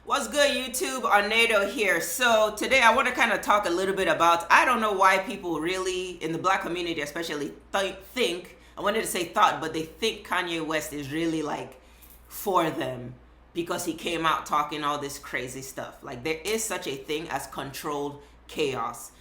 What's good, YouTube? Onaedo here. So today I want to kind of talk a little bit about, I don't know why people really, in the black community especially, think, I wanted to say thought, but they think Kanye West is really like for them because he came out talking all this crazy stuff. Like, there is such a thing as controlled chaos.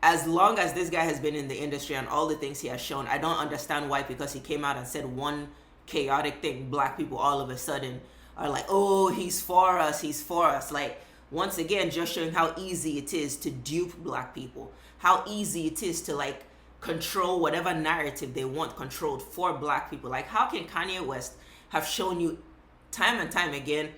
As long as this guy has been in the industry and all the things he has shown, I don't understand why, because he came out and said one chaotic thing, black people all of a sudden are like, oh, he's for us, he's for us. Like, once again, just showing how easy it is to dupe black people, how easy it is to like control whatever narrative they want controlled for black people. Like, how can Kanye West have shown you time and time again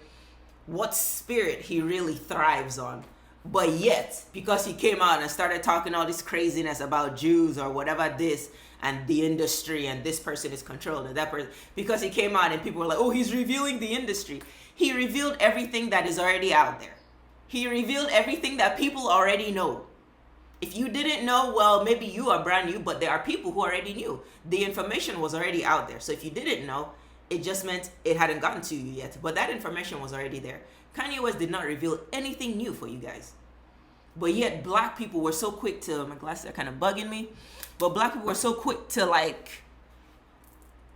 what spirit he really thrives on? But yet, because he came out and started talking all this craziness about Jews or whatever this and the industry and this person is controlled and that person, because he came out and people were like, oh, he's revealing the industry. He revealed everything that is already out there. He revealed everything that people already know. If you didn't know, well, maybe you are brand new, but there are people who already knew. The information was already out there. So if you didn't know, it just meant it hadn't gotten to you yet. But that information was already there. Kanye West did not reveal anything new for you guys. But yet black people were so quick to, my glasses are kind of bugging me, but black people were so quick to like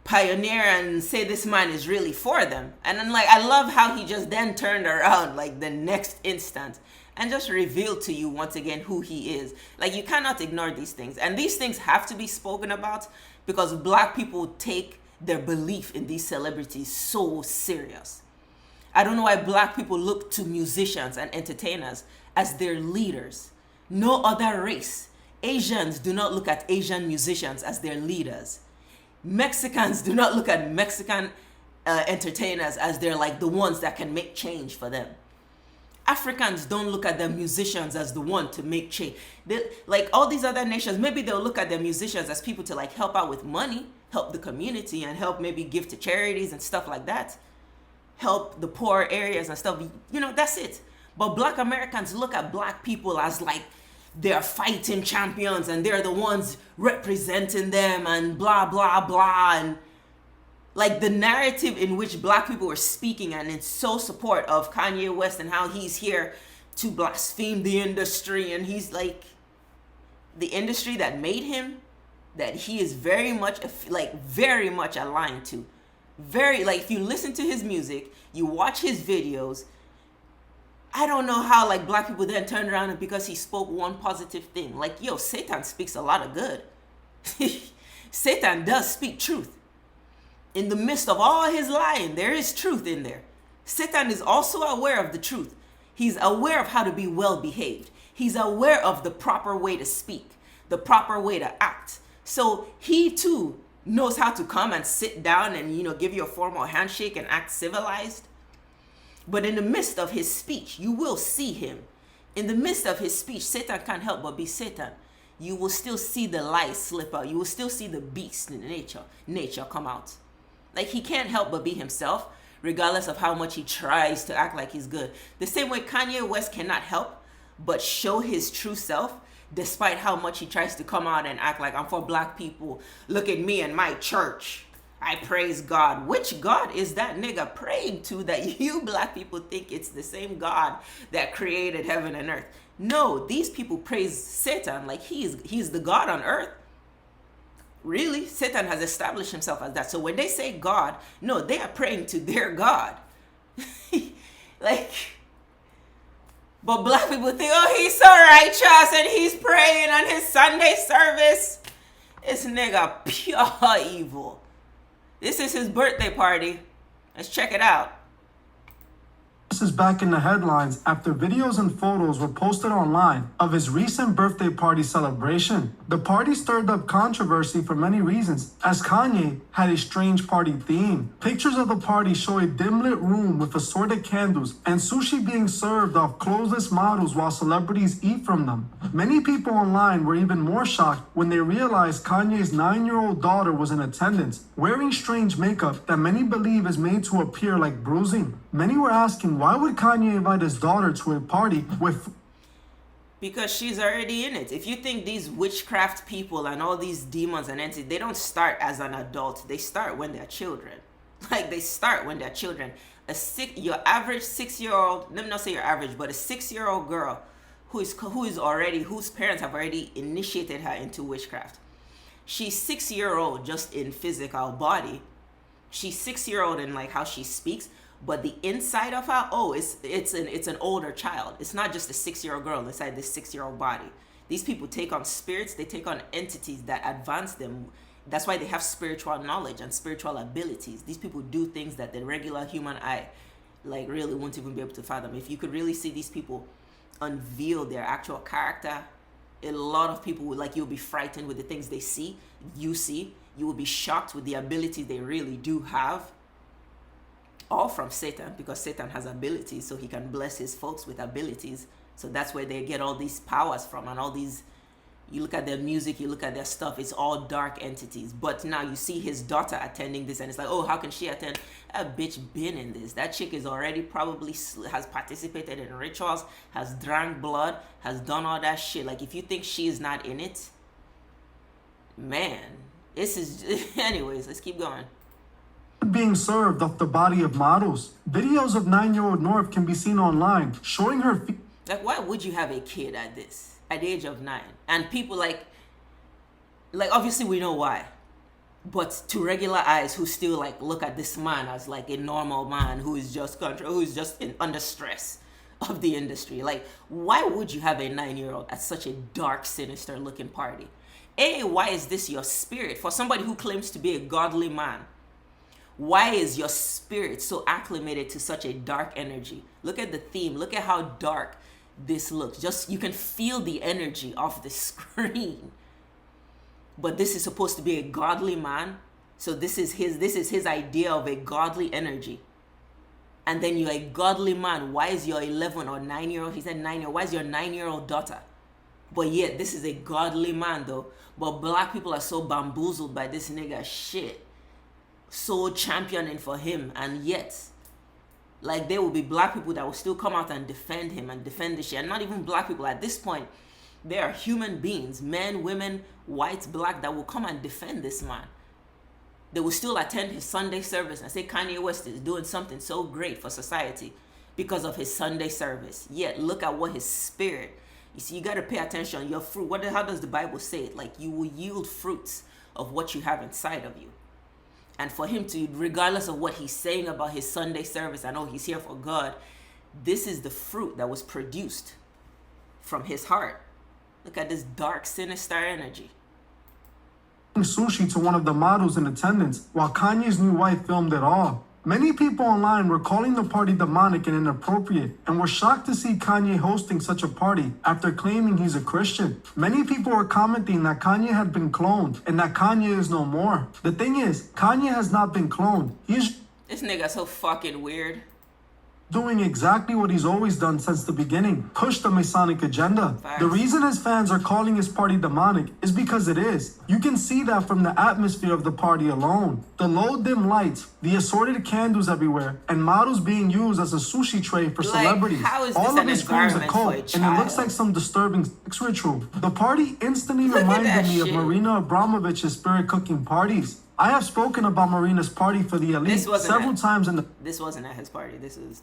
pioneer and say this man is really for them. And then like, I love how he just then turned around like the next instant and just revealed to you once again who he is. Like, you cannot ignore these things. And these things have to be spoken about because black people take their belief in these celebrities so serious. I don't know why black people look to musicians and entertainers as their leaders. No other race. Asians do not look at Asian musicians as their leaders. Mexicans do not look at Mexican entertainers as they're like the ones that can make change for them. Africans don't look at their musicians as the one to make change. Like all these other nations, maybe they'll look at their musicians as people to like help out with money, help the community, and help maybe give to charities and stuff like that. Help the poor areas and stuff. You know, that's it. But black Americans look at black people as like they're fighting champions and they're the ones representing them and blah, blah, blah. And like the narrative in which black people were speaking and in so support of Kanye West and how he's here to blaspheme the industry. And he's like the industry that made him, that he is very much aligned to. Very, like, if you listen to his music, you watch his videos, I don't know how like black people then turned around and because he spoke one positive thing. Like, yo, Satan speaks a lot of good. Satan does speak truth. In the midst of all his lying, there is truth in there. Satan is also aware of the truth. He's aware of how to be well behaved. He's aware of the proper way to speak, the proper way to act. So he too knows how to come and sit down and, you know, give you a formal handshake and act civilized. But in the midst of his speech, you will see him. In the midst of his speech, Satan can't help but be Satan. You will still see the lies slip out. You will still see the beast in nature come out. Like, he can't help but be himself, regardless of how much he tries to act like he's good. The same way Kanye West cannot help but show his true self, despite how much he tries to come out and act like, I'm for black people. Look at me and my church. I praise God. Which God is that nigga praying to that you black people think it's the same God that created heaven and earth? No, these people praise Satan like he's the God on earth. Really? Satan has established himself as that. So when they say God, no, they are praying to their God. Like, but black people think, oh, he's so righteous and he's praying on his Sunday service. This nigga pure evil. This is his birthday party. Let's check it out. This is back in the headlines after videos and photos were posted online of his recent birthday party celebration. The party stirred up controversy for many reasons, as Kanye had a strange party theme. Pictures of the party show a dim-lit room with assorted candles and sushi being served off clothesless models while celebrities eat from them. Many people online were even more shocked when they realized Kanye's 9-year-old daughter was in attendance, wearing strange makeup that many believe is made to appear like bruising. Many were asking, why would Kanye invite his daughter to a party with... Because she's already in it. If you think these witchcraft people and all these demons and entities, they don't start as an adult. They start when they're children. Like, they start when they're children. your average 6-year-old, let me not say your average, but a 6-year-old girl whose parents have already initiated her into witchcraft. She's 6-year-old just in physical body. She's 6-year-old in like how she speaks, but the inside of her, it's an older child. It's not just a 6-year-old girl inside this 6-year-old body. These people take on spirits, they take on entities that advance them. That's why they have spiritual knowledge and spiritual abilities. These people do things that the regular human eye like really won't even be able to fathom. If you could really see these people unveil their actual character, a lot of people would, like, you'll be frightened with the things they see. You will be shocked with the abilities they really do have. All from Satan, because Satan has abilities, so he can bless his folks with abilities. So that's where they get all these powers from, and all these, you look at their music, you look at their stuff, it's all dark entities. But now you see his daughter attending this, and it's like, oh, how can she attend? That bitch been in this. That chick is already probably has participated in rituals, has drank blood, has done all that shit. Like, if you think she is not in it, man, this is anyways, let's keep going. Being served off the body of models. Videos of 9-year-old North can be seen online showing her like, why would you have a kid at the age of 9? And people like obviously we know why, but to regular eyes who still like look at this man as like a normal man who is just under stress of the industry, like, why would you have a 9-year-old at such a dark, sinister looking party? Why is this your spirit? For somebody who claims to be a godly man, why is your spirit so acclimated to such a dark energy? Look at the theme. Look at how dark this looks. Just, you can feel the energy off the screen. But this is supposed to be a godly man. So this is his idea of a godly energy. And then you're a godly man. Why is your 11 or 9-year-old? He said 9-year-old. Why is your 9-year-old daughter? But yet this is a godly man though. But black people are so bamboozled by this nigga shit. So championing for him, and yet like there will be black people that will still come out and defend him and defend this shit. And not even black people at this point, there are human beings, men, women, white, black, that will come and defend this man. They will still attend his Sunday service and say Kanye West is doing something so great for society because of his Sunday service. Yet look at what his spirit, you see, you got to pay attention. Your fruit, how does the Bible say it? Like, you will yield fruits of what you have inside of you. And for him to, regardless of what he's saying about his Sunday service, I know he's here for God, this is the fruit that was produced from his heart. Look at this dark, sinister energy. Sushi to one of the models in attendance, while Kanye's new wife filmed it all. Many people online were calling the party demonic and inappropriate, and were shocked to see Kanye hosting such a party after claiming he's a Christian. Many people were commenting that Kanye had been cloned and that Kanye is no more. The thing is, Kanye has not been cloned. This nigga so fucking weird. Doing exactly what he's always done since the beginning, push the Masonic agenda. Facts. The reason his fans are calling his party demonic is because it is. You can see that from the atmosphere of the party alone. The low dim lights, the assorted candles everywhere, and models being used as a sushi tray for celebrities. How is All this of an this screams a environment cult, for a and child? it looks like some disturbing sex ritual. The party instantly Look at reminded that me of shit. Marina Abramovich's spirit cooking parties. I have spoken about Marina's party for the elite several times in the This wasn't at his party. This was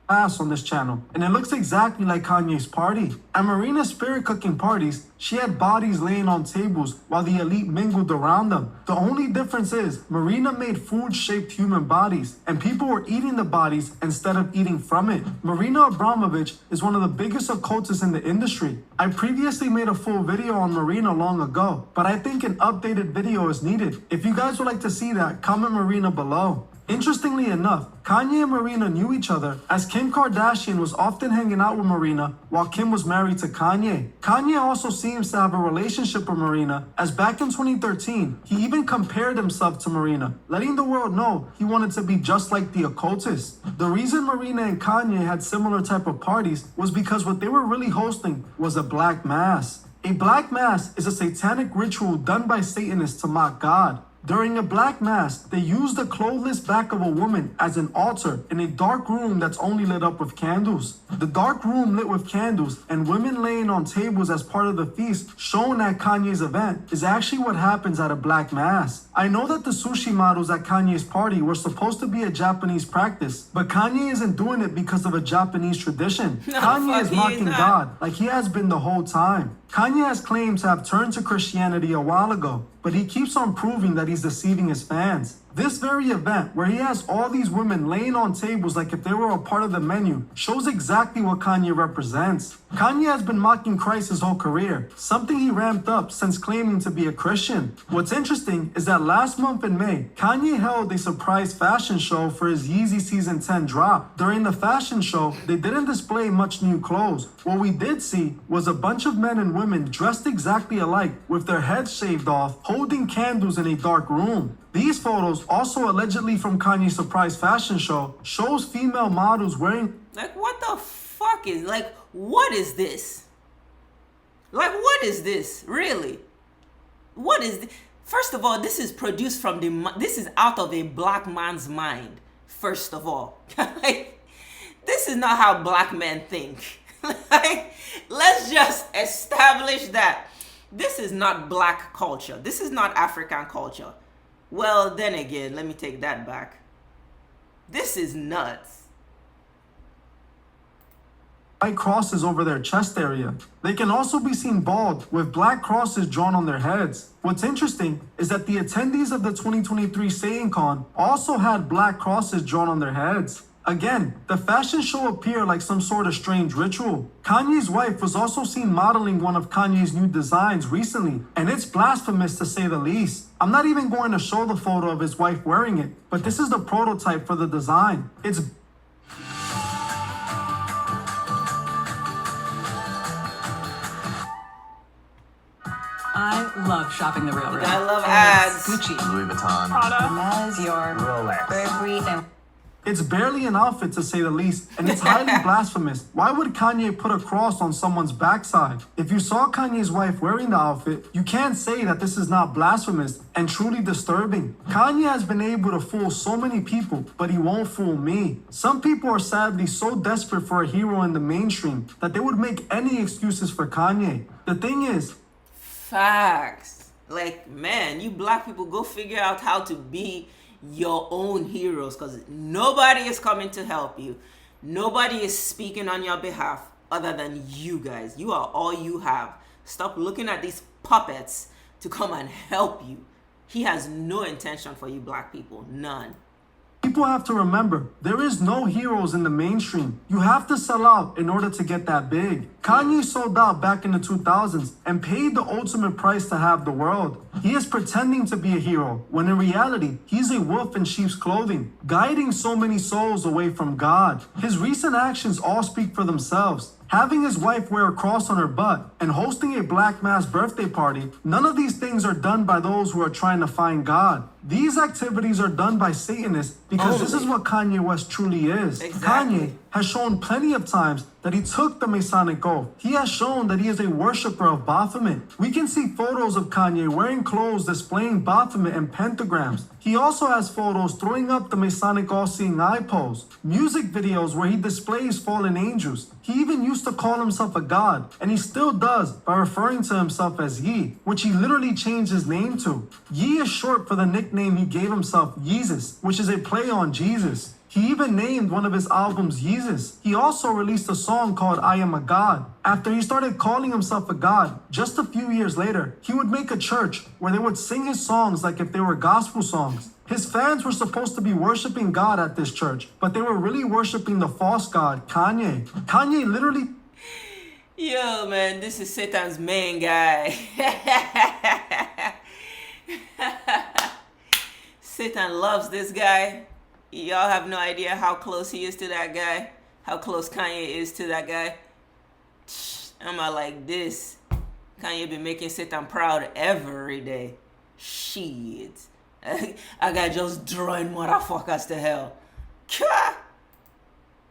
past on this channel, and it looks exactly like Kanye's party. At Marina's spirit cooking parties, she had bodies laying on tables while the elite mingled around them. The only difference is Marina made food-shaped human bodies, and people were eating the bodies instead of eating from it. Marina Abramovich is one of the biggest occultists in the industry. I previously made a full video on Marina long ago, but I think an updated video is needed. If you guys would like to see that, comment Marina below. Interestingly enough, Kanye and Marina knew each other, as Kim Kardashian was often hanging out with Marina while Kim was married to Kanye. Kanye also seems to have a relationship with Marina, as back in 2013, he even compared himself to Marina, letting the world know he wanted to be just like the occultist. The reason Marina and Kanye had similar type of parties was because what they were really hosting was a black mass. A black mass is a satanic ritual done by Satanists to mock God. During a black mass, they used the clothless back of a woman as an altar in a dark room that's only lit up with candles. The dark room lit with candles and women laying on tables as part of the feast shown at Kanye's event is actually what happens at a black mass. I know that the sushi models at Kanye's party were supposed to be a Japanese practice, but Kanye isn't doing it because of a Japanese tradition. No, Kanye is he mocking not. God like he has been the whole time. Kanye has claimed to have turned to Christianity a while ago, but he keeps on proving that he's deceiving his fans. This very event, where he has all these women laying on tables like if they were a part of the menu, shows exactly what Kanye represents. Kanye has been mocking Christ his whole career, something he ramped up since claiming to be a Christian. What's interesting is that last month in May, Kanye held a surprise fashion show for his Yeezy Season 10 drop. During the fashion show, they didn't display much new clothes. What we did see was a bunch of men and women dressed exactly alike with their heads shaved off, holding candles in a dark room. These photos, also allegedly from Kanye's surprise fashion show, shows female models wearing... Like, what the fuck is... Like, what is this? Like, what is this? Really? What is this? First of all, this is produced from the... This is out of a black man's mind, first of all. Like, this is not how black men think. Like, let's just establish that. This is not black culture. This is not African culture. Well, then again, let me take that back. This is nuts. White crosses over their chest area. They can also be seen bald with black crosses drawn on their heads. What's interesting is that the attendees of the 2023 SayanCon also had black crosses drawn on their heads. Again, the fashion show appeared like some sort of strange ritual. Kanye's wife was also seen modeling one of Kanye's new designs recently, and it's blasphemous to say the least. I'm not even going to show the photo of his wife wearing it, but this is the prototype for the design. It's I love shopping the real real. I love ads. Gucci, Louis Vuitton, Prada, Hermes, Dior, Rolex. Burberry, and It's barely an outfit to say the least, and it's highly blasphemous. Why would Kanye put a cross on someone's backside? If you saw Kanye's wife wearing the outfit, you can't say that this is not blasphemous and truly disturbing. Kanye has been able to fool so many people, but he won't fool me. Some people are sadly so desperate for a hero in the mainstream that they would make any excuses for Kanye. The thing is, Facts. Like, man, you black people, go figure out how to be your own heroes, because nobody is coming to help you. Nobody is speaking on your behalf other than you guys. You are all you have. Stop looking at these puppets to come and help you. He has no intention for you black people. None. people have to remember, there is no heroes in the mainstream. You have to sell out in order to get that big. Kanye sold out back in the 2000s and paid the ultimate price to have the world. He is pretending to be a hero, when in reality, he's a wolf in sheep's clothing, guiding so many souls away from God. His recent actions all speak for themselves. Having his wife wear a cross on her butt and hosting a black mass birthday party, none of these things are done by those who are trying to find God. These activities are done by Satanists because this is what Kanye West truly is. Exactly. Kanye has shown plenty of times that he took the Masonic oath. He has shown that he is a worshiper of Baphomet. We can see photos of Kanye wearing clothes displaying Baphomet and pentagrams. He also has photos throwing up the Masonic all-seeing eye pose, music videos where he displays fallen angels. He even used to call himself a god, and he still does by referring to himself as Ye, which he literally changed his name to. Ye is short for the nickname he gave himself, Yeezus, which is a play on Jesus. He even named one of his albums Yeezus. He also released a song called I Am a God. After he started calling himself a god, just a few years later, he would make a church where they would sing his songs like if they were gospel songs. His fans were supposed to be worshiping God at this church, but they were really worshiping the false god, Kanye. Kanye literally... Yo, man, this is Satan's main guy. Satan loves this guy. Y'all have no idea how close he is to that guy. How close Kanye is to that guy. I'm not like this. Kanye been making Satan proud every day. Shit. I got just drawing motherfuckers to hell.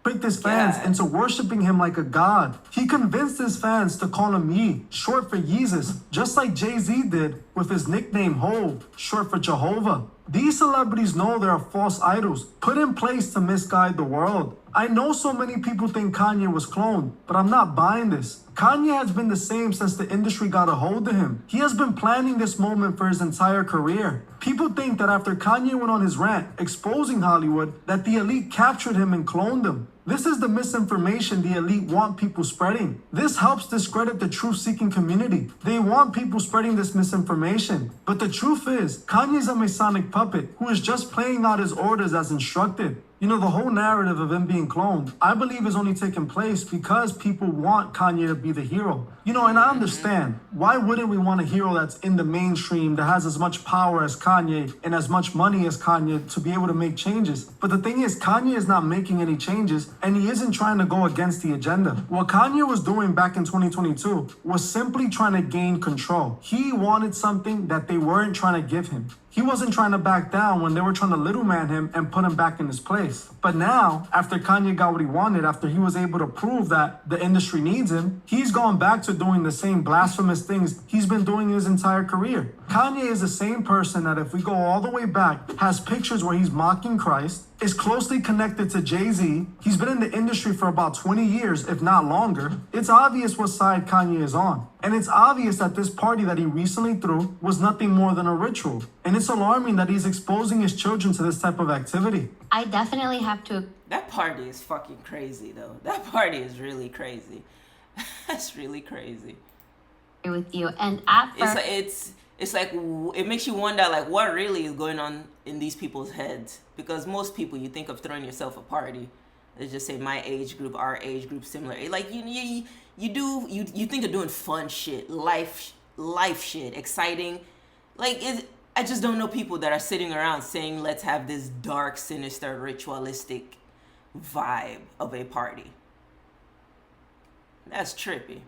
tricked his fans God. into worshiping him like a god. He convinced his fans to call him Ye, short for Jesus, just like Jay-Z did with his nickname Hov, short for Jehovah. These celebrities know they are false idols, put in place to misguide the world. I know so many people think Kanye was cloned, but I'm not buying this. Kanye has been the same since the industry got a hold of him. He has been planning this moment for his entire career. People think that after Kanye went on his rant exposing Hollywood, that the elite captured him and cloned him. This is the misinformation the elite want people spreading. This helps discredit the truth-seeking community. They want people spreading this misinformation. But the truth is, Kanye's a Masonic puppet who is just playing out his orders as instructed. You know, the whole narrative of him being cloned, I believe is only taking place because people want Kanye to be the hero. You know, and I understand. Why wouldn't we want a hero that's in the mainstream, that has as much power as Kanye and as much money as Kanye to be able to make changes? But the thing is, Kanye is not making any changes and he isn't trying to go against the agenda. What Kanye was doing back in 2022 was simply trying to gain control. He wanted something that they weren't trying to give him. He wasn't trying to back down when they were trying to little man him and put him back in his place. But now, after Kanye got what he wanted, after he was able to prove that the industry needs him, he's gone back to doing the same blasphemous things he's been doing his entire career. Kanye is the same person that, if we go all the way back, has pictures where he's mocking Christ, is closely connected to Jay-Z. He's been in the industry for about 20 years, if not longer. It's obvious what side Kanye is on. And it's obvious that this party that he recently threw was nothing more than a ritual. And it's alarming that he's exposing his children to this type of activity. I definitely have to That party is fucking crazy, though. That party is really crazy. That's really crazy. agree with you. And at first, It's like it makes you wonder, like, what really is going on in these people's heads? Because most people, you think of throwing yourself a party, let's just say my age group, our age group, similar. Like you think of doing fun shit, life shit, exciting. Like I just don't know people that are sitting around saying, let's have this dark, sinister, ritualistic vibe of a party. That's trippy.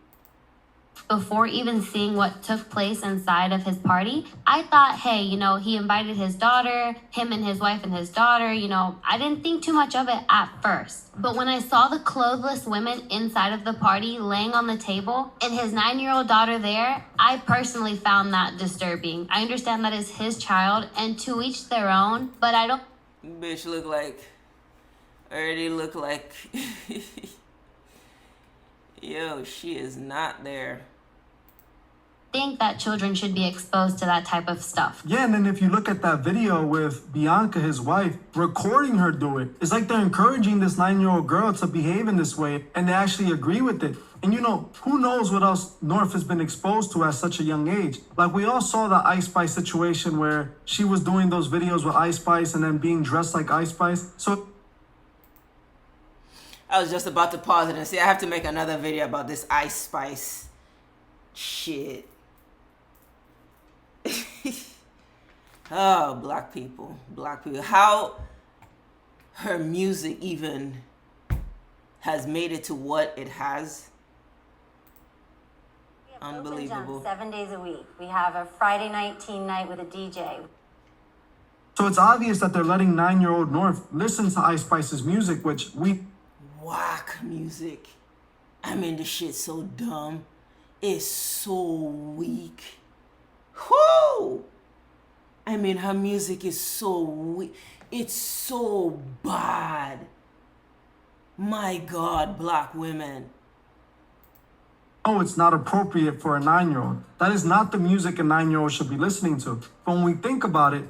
before even seeing what took place inside of his party, I thought, hey, he invited his daughter, him and his wife and his daughter, I didn't think too much of it at first. But when I saw the clothless women inside of the party laying on the table and his 9-year-old daughter there, I personally found that disturbing. I understand that is his child and to each their own, but I don't... Bitch already look like... Yo, she is not there. think that children should be exposed to that type of stuff. Yeah, and then if you look at that video with Bianca, his wife, recording her do it, it's like they're encouraging this 9-year-old girl to behave in this way, and they actually agree with it. And who knows what else North has been exposed to at such a young age. Like, we all saw the Ice Spice situation where she was doing those videos with Ice Spice and then being dressed like Ice Spice. So I was just about to pause it and say I have to make another video about this Ice Spice shit. Oh, black people. How her music even has made it to what it has. Unbelievable. 7 days a week. We have a Friday night teen night with a DJ. So it's obvious that they're letting 9-year-old North listen to Ice Spice's music, which Whack music. I mean, this shit's so dumb. It's so weak. Whoo! I mean, her music is so weak. It's so bad. My God, black women. Oh, it's not appropriate for a 9-year-old. That is not the music a 9-year-old should be listening to. But when we think about it,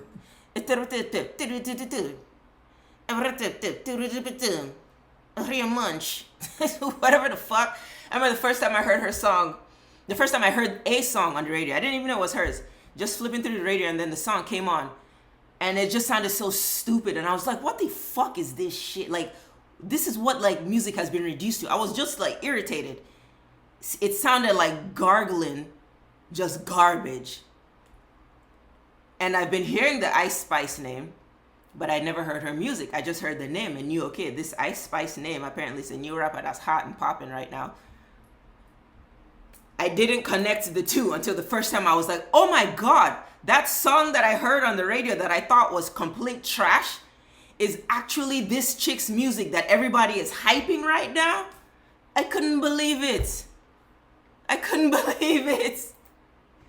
Munch. Whatever the fuck. I remember the first time I heard her song, the first time I heard a song on the radio, I didn't even know it was hers. Just flipping through the radio and then the song came on. And it just sounded so stupid. And I was like, what the fuck is this shit? Like, this is what like music has been reduced to. I was just like irritated. It sounded like gargling, just garbage. And I've been hearing the Ice Spice name, but I never heard her music. I just heard the name and knew, okay, this Ice Spice name apparently is a new rapper that's hot and popping right now. I didn't connect the two until the first time I was like, oh my God, that song that I heard on the radio that I thought was complete trash is actually this chick's music that everybody is hyping right now. I couldn't believe it. I couldn't believe it.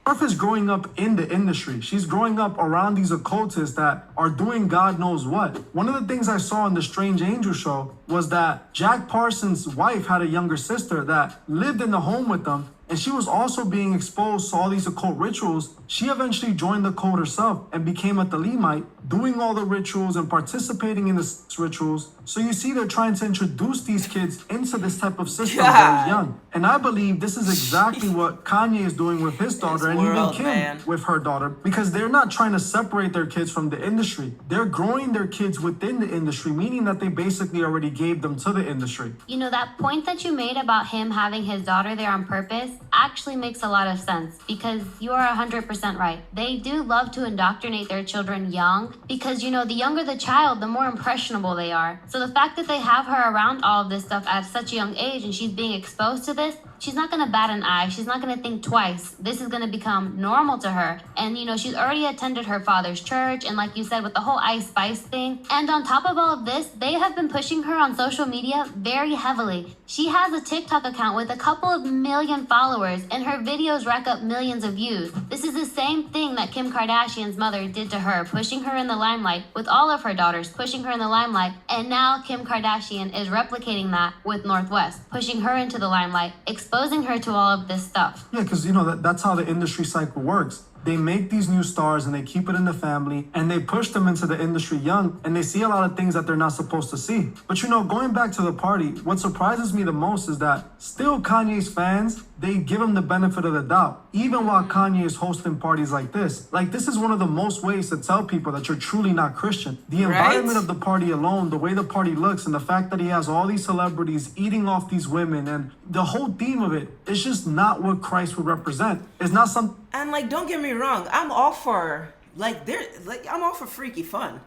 Earth is growing up in the industry. She's growing up around these occultists that are doing God knows what. One of the things I saw in the Strange Angel show was that Jack Parsons' wife had a younger sister that lived in the home with them, and she was also being exposed to all these occult rituals. She eventually joined the cult herself and became a Thalemite, doing all the rituals and participating in the rituals. So you see, they're trying to introduce these kids into this type of system very young. And I believe this is exactly what Kanye is doing with his daughter, and even Kim with her daughter, because they're not trying to separate their kids from the industry. They're growing their kids within the industry, meaning that they basically already gave them to the industry. You know, that point that you made about him having his daughter there on purpose actually makes a lot of sense, because you are 100% right. They do love to indoctrinate their children young because, you know, the younger the child, the more impressionable they are. So the fact that they have her around all of this stuff at such a young age and she's being exposed to this, she's not going to bat an eye. She's not going to think twice. This is going to become normal to her. And, you know, she's already attended her father's church. And like you said, with the whole Ice Spice thing. And on top of all of this, they have been pushing her on social media very heavily. She has a TikTok account with a couple of million followers, and her videos rack up millions of views. This is the same thing that Kim Kardashian's mother did to her, pushing her in the limelight with all of her daughters, pushing her in the limelight. And now Kim Kardashian is replicating that with Northwest, pushing her into the limelight, exposing her to all of this stuff. Yeah, because, you know, that's how the industry cycle works. They make these new stars and they keep it in the family and they push them into the industry young, and they see a lot of things that they're not supposed to see. But, you know, going back to the party, what surprises me the most is that still Kanye's fans, they give him the benefit of the doubt, even while Kanye is hosting parties like this. Like, this is one of the most ways to tell people that you're truly not Christian. The environment of the party alone, the way the party looks, and the fact that he has all these celebrities eating off these women, and the whole theme of it is just not what Christ would represent. It's not some. And like, don't get me wrong, I'm all for I'm all for freaky fun.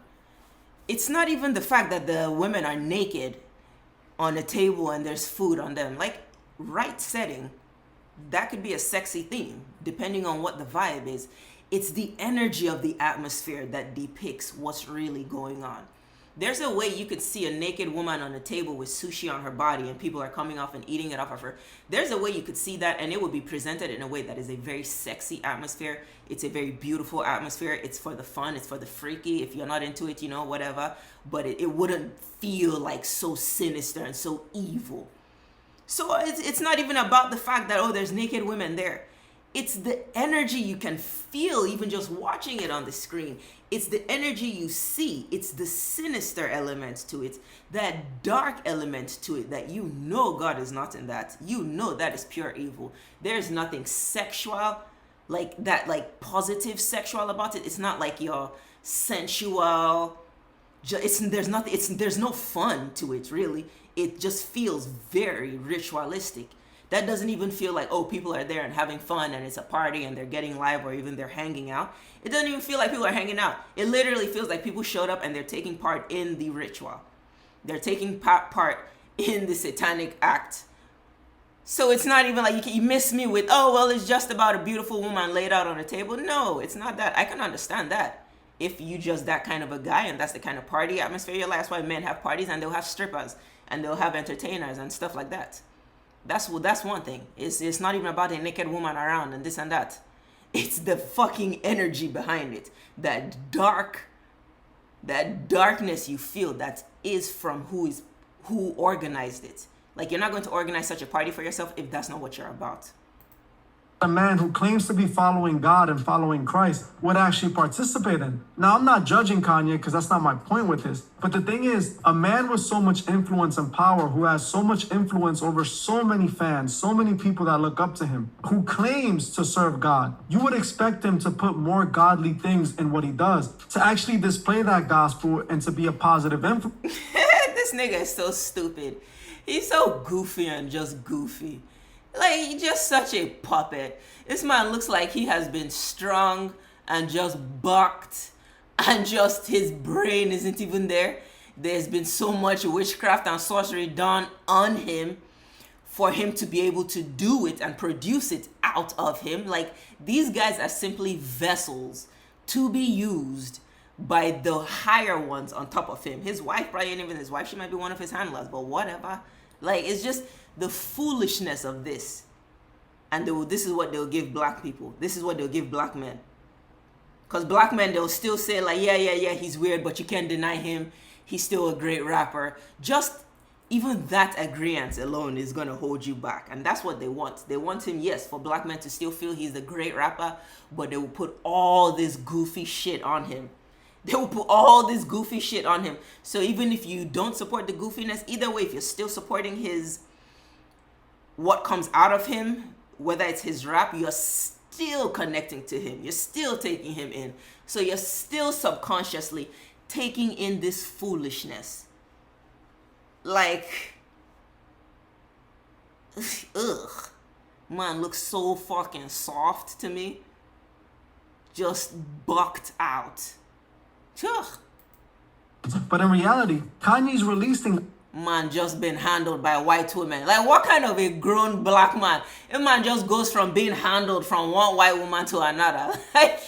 It's not even the fact that the women are naked on a table and there's food on them. Like, right setting, that could be a sexy theme, depending on what the vibe is. It's the energy of the atmosphere that depicts what's really going on. There's a way you could see a naked woman on a table with sushi on her body and people are coming off and eating it off of her. There's a way you could see that, and it would be presented in a way that is a very sexy atmosphere. It's a very beautiful atmosphere. It's for the fun. It's for the freaky. If you're not into it, you know, whatever. But it wouldn't feel like so sinister and so evil. So it's not even about the fact that, oh, there's naked women there. It's the energy you can feel even just watching it on the screen. It's the energy you see. It's the sinister element to it, that dark element to it, that you know God is not in that. You know that is pure evil. There's nothing sexual like that, like positive sexual about it. It's not like you're sensual. There's no fun to it, really. It just feels very ritualistic. That doesn't even feel like, oh, people are there and having fun and it's a party and they're getting live or even they're hanging out. It doesn't even feel like people are hanging out. It literally feels like people showed up and they're taking part in the ritual. They're taking part in the satanic act. So it's not even like you miss me with, oh, well, it's just about a beautiful woman laid out on a table. No, it's not that. I can understand that. If you just that kind of a guy and that's the kind of party atmosphere you like, that's why men have parties and they'll have strippers and they'll have entertainers and stuff like that. That's one thing. It's not even about a naked woman around and this and that. It's the fucking energy behind it. That darkness you feel that is from who organized it. Like, you're not going to organize such a party for yourself if that's not what you're about. A man who claims to be following God and following Christ would actually participate in. Now, I'm not judging Kanye because that's not my point with this. But the thing is, a man with so much influence and power, who has so much influence over so many fans, so many people that look up to him, who claims to serve God, you would expect him to put more godly things in what he does, to actually display that gospel and to be a positive influence. This nigga is so stupid. He's so goofy and just goofy. Like, he's just such a puppet. This man looks like he has been strung and just bucked, and just his brain isn't even there. There's been so much witchcraft and sorcery done on him for him to be able to do it and produce it out of him. Like, these guys are simply vessels to be used by the higher ones on top of him. His wife probably ain't even his wife. She might be one of his handlers, but whatever. Like, it's just the foolishness of this. And this is what they'll give black people. This is what they'll give black men. Because black men, they'll still say like, yeah, he's weird, but you can't deny him. He's still a great rapper. Just even that agreement alone is going to hold you back. And that's what they want. They want him, yes, for black men to still feel he's the great rapper, but they will put all this goofy shit on him. They will put all this goofy shit on him. So even if you don't support the goofiness, either way, if you're still supporting what comes out of him, whether it's his rap, you're still connecting to him. You're still taking him in. So you're still subconsciously taking in this foolishness. Like, ugh. Man looks so fucking soft to me. Just bucked out. Ugh. But in reality, Kanye's releasing Man just been handled by white women. Like, what kind of a grown black man? A man just goes from being handled from one white woman to another. Like,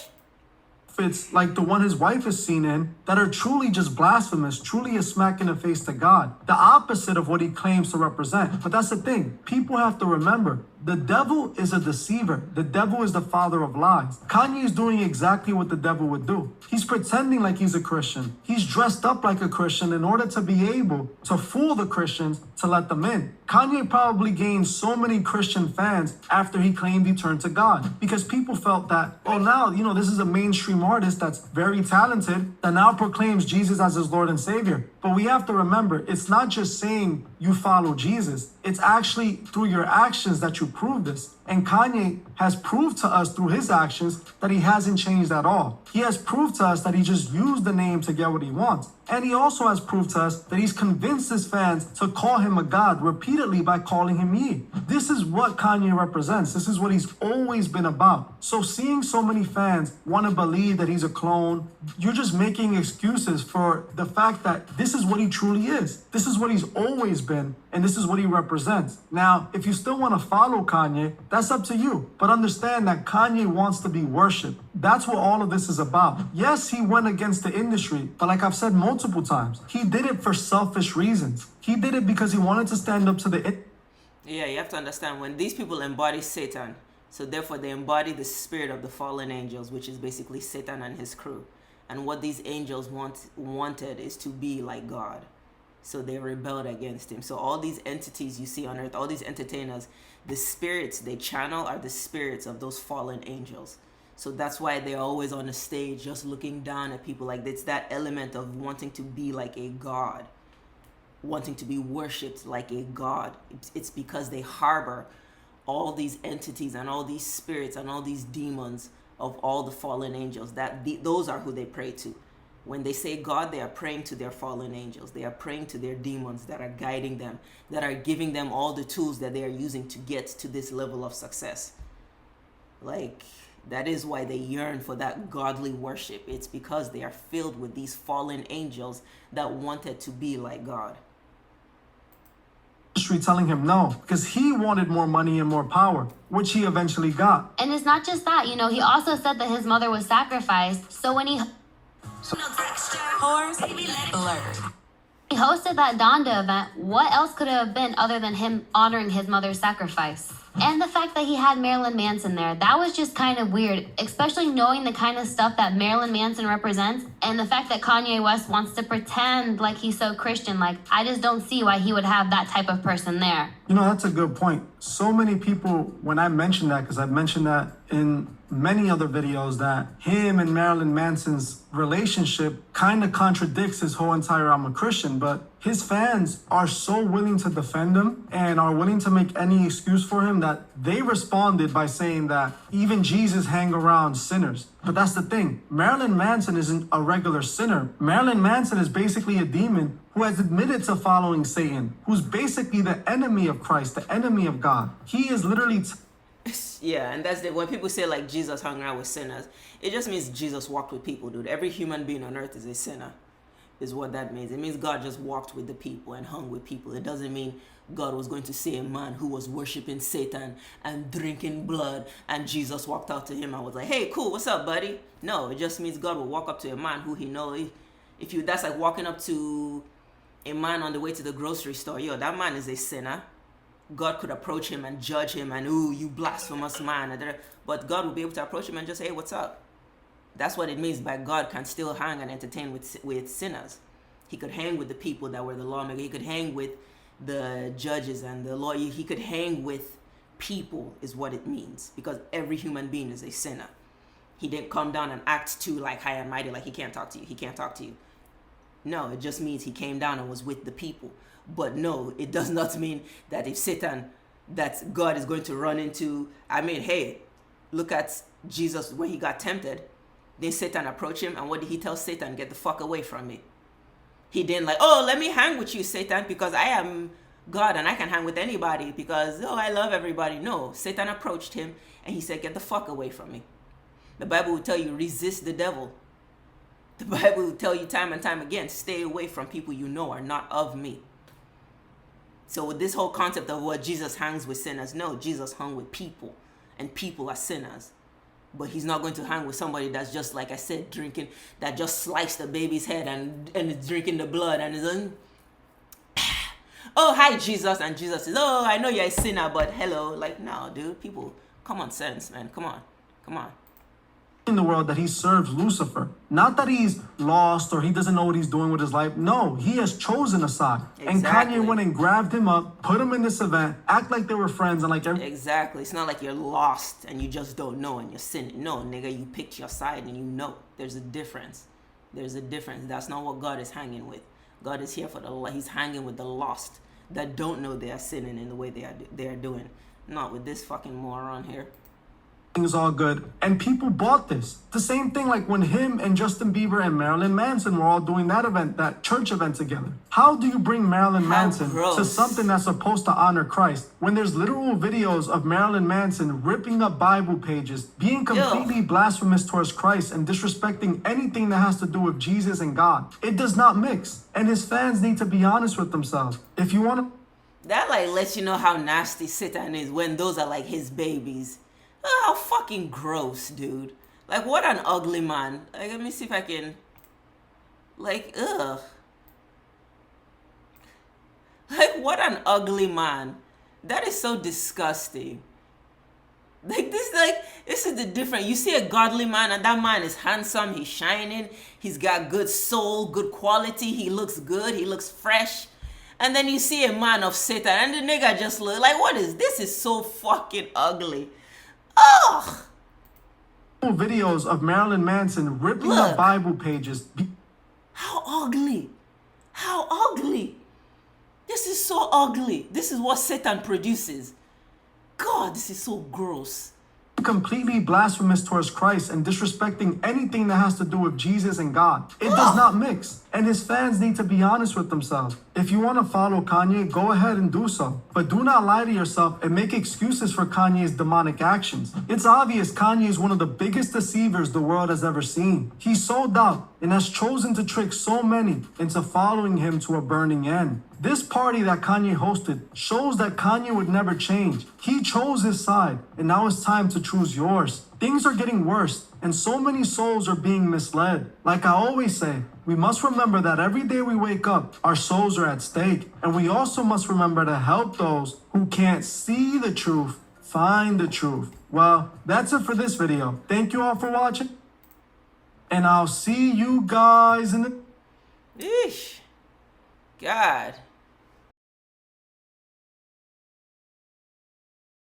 outfits like the one his wife is seen in that are truly just blasphemous, truly a smack in the face to God. The opposite of what he claims to represent. But that's the thing. People have to remember, the devil is a deceiver. The devil is the father of lies. Kanye is doing exactly what the devil would do. He's pretending like he's a Christian. He's dressed up like a Christian in order to be able to fool the Christians to let them in. Kanye probably gained so many Christian fans after he claimed he turned to God, because people felt that, oh, now, this is a mainstream artist that's very talented that now proclaims Jesus as his Lord and Savior. But we have to remember, it's not just saying you follow Jesus. It's actually through your actions that you prove this. And Kanye has proved to us through his actions that he hasn't changed at all. He has proved to us that he just used the name to get what he wants. And he also has proved to us that he's convinced his fans to call him a god repeatedly by calling him Ye. This is what Kanye represents. This is what he's always been about. So seeing so many fans want to believe that he's a clone, you're just making excuses for the fact that this is what he truly is. This is what he's always been, and this is what he represents. Now, if you still want to follow Kanye, that's up to you. But understand that Kanye wants to be worshipped. That's what all of this is about. Yes, he went against the industry, but like I've said multiple times, he did it for selfish reasons. He did it because he wanted to stand up to the... Yeah, you have to understand, when these people embody Satan, so therefore they embody the spirit of the fallen angels, which is basically Satan and his crew. And what these angels wanted is to be like God. So they rebelled against him. So all these entities you see on earth, all these entertainers, the spirits they channel are the spirits of those fallen angels. So that's why they're always on the stage just looking down at people. Like, it's that element of wanting to be like a god, wanting to be worshipped like a god. It's because they harbor all these entities and all these spirits and all these demons of all the fallen angels. Those are who they pray to. When they say God, they are praying to their fallen angels. They are praying to their demons that are guiding them, that are giving them all the tools that they are using to get to this level of success. Like, that is why they yearn for that godly worship. It's because they are filled with these fallen angels that wanted to be like God. Telling him no, because he wanted more money and more power, which he eventually got. And it's not just that, he also said that his mother was sacrificed. So when he hosted that Donda event, what else could it have been other than him honoring his mother's sacrifice? And the fact that he had Marilyn Manson there, that was just kind of weird, especially knowing the kind of stuff that Marilyn Manson represents, and the fact that Kanye West wants to pretend like he's so Christian. Like, I just don't see why he would have that type of person there. That's a good point. So many people, when I mention that, because I've mentioned that in many other videos, that him and Marilyn Manson's relationship kind of contradicts his whole entire I'm a Christian, but his fans are so willing to defend him and are willing to make any excuse for him that they responded by saying that even Jesus hang around sinners. But that's the thing. Marilyn Manson isn't a regular sinner. Marilyn Manson is basically a demon who has admitted to following Satan, who's basically the enemy of Christ, the enemy of God. He is literally... Yeah, and that's when people say like Jesus hung around with sinners, it just means Jesus walked with people, dude. Every human being on earth is a sinner. is what that means. It means God just walked with the people and hung with people. It doesn't mean God was going to see a man who was worshiping Satan and drinking blood and Jesus walked out to him and was like, hey, cool, what's up, buddy? No, it just means God will walk up to a man who he knows. That's like walking up to a man on the way to the grocery store. Yo, that man is a sinner. God could approach him and judge him and, ooh, you blasphemous man. But God will be able to approach him and just say, hey, what's up? That's what it means by God can still hang and entertain with sinners. He could hang with the people that were the lawmakers. He could hang with the judges and the lawyer. He could hang with people is what it means, because every human being is a sinner. He didn't come down and act too like high and mighty, like he can't talk to you. He can't talk to you. No, it just means he came down and was with the people. But no, it does not mean that if Satan, that God is going to run into. I mean, hey, look at Jesus when he got tempted. Then Satan approached him, and what did he tell Satan? Get the fuck away from me. He didn't like, oh, let me hang with you, Satan, because I am God and I can hang with anybody because, oh, I love everybody. No, Satan approached him and he said, get the fuck away from me. The Bible will tell you, resist the devil. The Bible will tell you time and time again, stay away from people you know are not of me. So with this whole concept of what Jesus hangs with sinners, no, Jesus hung with people and people are sinners. But he's not going to hang with somebody that's just, like I said, drinking, that just sliced the baby's head and is drinking the blood and is oh, hi, Jesus. And Jesus says, oh, I know you're a sinner, but hello. Like, no, dude, people, common sense, man. Come on. In the world that he serves Lucifer. Not that he's lost or he doesn't know what he's doing with his life. No, he has chosen a side. Exactly. And Kanye went and grabbed him up, put him in this event, act like they were friends and like Exactly. It's not like you're lost and you just don't know and you're sinning. No, nigga, you picked your side and you know. There's a difference. That's not what God is hanging with. God is here for he's hanging with the lost that don't know they are sinning in the way they are doing. Not with this fucking moron here. Things all good, and people bought this. The same thing like when him and Justin Bieber and Marilyn Manson were all doing that church event together. How do you bring Marilyn Manson to something that's supposed to honor Christ when there's literal videos of Marilyn Manson ripping up Bible pages, being completely blasphemous towards Christ and disrespecting anything that has to do with Jesus and God? It does not mix, and his fans need to be honest with themselves. If you want to... That like lets you know how nasty Satan is when those are like his babies. Oh, how fucking gross, dude. Like, what an ugly man. Like, let me see if I can... Like, ugh. Like, what an ugly man. That is so disgusting. Like, this is the difference. You see a godly man, and that man is handsome, he's shining, he's got good soul, good quality, he looks good, he looks fresh. And then you see a man of Satan, and the nigga just look like, what is this? Is so fucking ugly. Ugh! Videos of Marilyn Manson ripping up Bible pages. How ugly! How ugly! This is so ugly. This is what Satan produces. God, this is so gross. Completely blasphemous towards Christ and disrespecting anything that has to do with Jesus and God. It does not mix. And his fans need to be honest with themselves. If you want to follow Kanye, go ahead and do so. But do not lie to yourself and make excuses for Kanye's demonic actions. It's obvious Kanye is one of the biggest deceivers the world has ever seen. He's sold out and has chosen to trick so many into following him to a burning end. This party that Kanye hosted shows that Kanye would never change. He chose his side, and now it's time to choose yours. Things are getting worse, and so many souls are being misled. Like I always say, we must remember that every day we wake up, our souls are at stake. And we also must remember to help those who can't see the truth find the truth. Well, that's it for this video. Thank you all for watching, and I'll see you guys in the... Eesh. God.